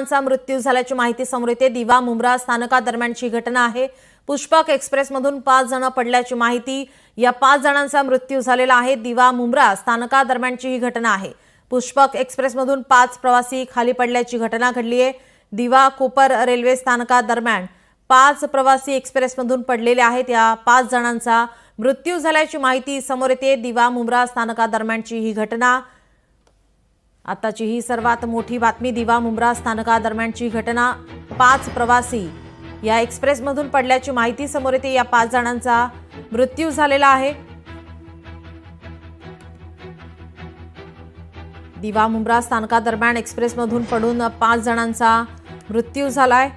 जणांचा मृत्यू झाल्याची माहिती समोर येते। दिवा मुंब्रा स्थानकादरम्यानची घटना आहे। पुष्पक एक्सप्रेसमधून 5 जण पडल्याची माहिती। या 5 जणांचा मृत्यू झालेला आहे। दिवा मुंब्रा स्थानकादरम्यानची ही घटना आहे। पुष्पक एक्सप्रेसमधून 5 प्रवासी खाली पडल्याची घटना घडली आहे। दिवा कोपर रेल्वे स्थानकादरम्यान 5 प्रवासी एक्सप्रेसमधून पडलेले आहेत। या 5 जणांचा मृत्यू झाल्याची माहिती समोर येते। दिवा मुंब्रा स्थानकादरम्यानची ही घटना। आताची ही सर्वात मोठी बातमी। दिवा मुंब्रा स्थानकादरम्यानची घटना। 5 प्रवासी या एक्सप्रेसमधून पडल्याची माहिती समोर येते। या 5 जणांचा मृत्यू झालेला आहे। दिवा मुंब्रा स्थानकादरम्यान एक्सप्रेसमधून पडून 5 जणांचा मृत्यू झालाय।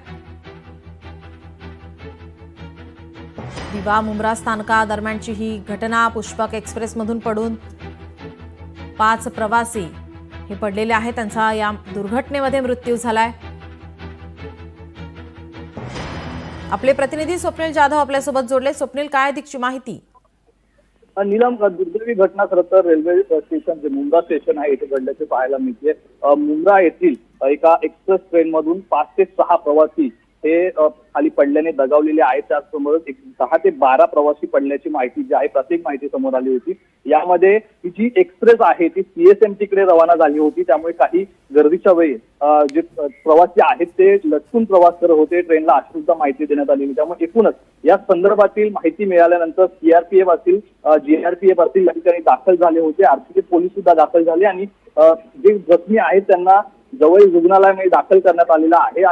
दिवा मुंब्रा स्थानकादरम्यानची ही घटना। पुष्पक एक्सप्रेसमधून पडून 5 प्रवासी हे पडलेले आहेत। त्यांचा या दुर्घटनेमध्ये मृत्यू झालाय। आपले प्रतिनिधी स्वप्नील जाधव आपल्यासोबत जोडले। स्वप्नील, काय अधिकची माहिती? नीलम, दुर्दैवी घटना खरं तर रेल्वे स्टेशन जे मुंब्रा स्टेशन आहे इथे घडल्याचे पाहायला मिळते। मुंब्रा येथील एका एक्सप्रेस ट्रेन मधून 5 ते 6 प्रवासी हे खाली पडल्याने दगावलेले आहेत। त्याचबरोबर 10 ते 12 प्रवासी पडल्याची माहिती जी आहे प्राथमिक माहिती समोर आली होती। यामध्ये ही जी एक्सप्रेस आहे ती CSMT कडे रवाना झाली होती। त्यामुळे काही गर्दीच्या वेळी जे प्रवासी आहेत ते लटकून प्रवास करत होते। ट्रेनला अशी सुद्धा माहिती देण्यात आली। त्यामुळे एकूणच या संदर्भातील माहिती मिळाल्यानंतर CRPF असतील, GRPF असतील या ठिकाणी दाखल झाले होते। RPF पोलीस सुद्धा दाखल झाले आणि जे जखमी आहेत त्यांना जवळ रुग्णालयामध्ये दाखल करण्यात आलेला आहे।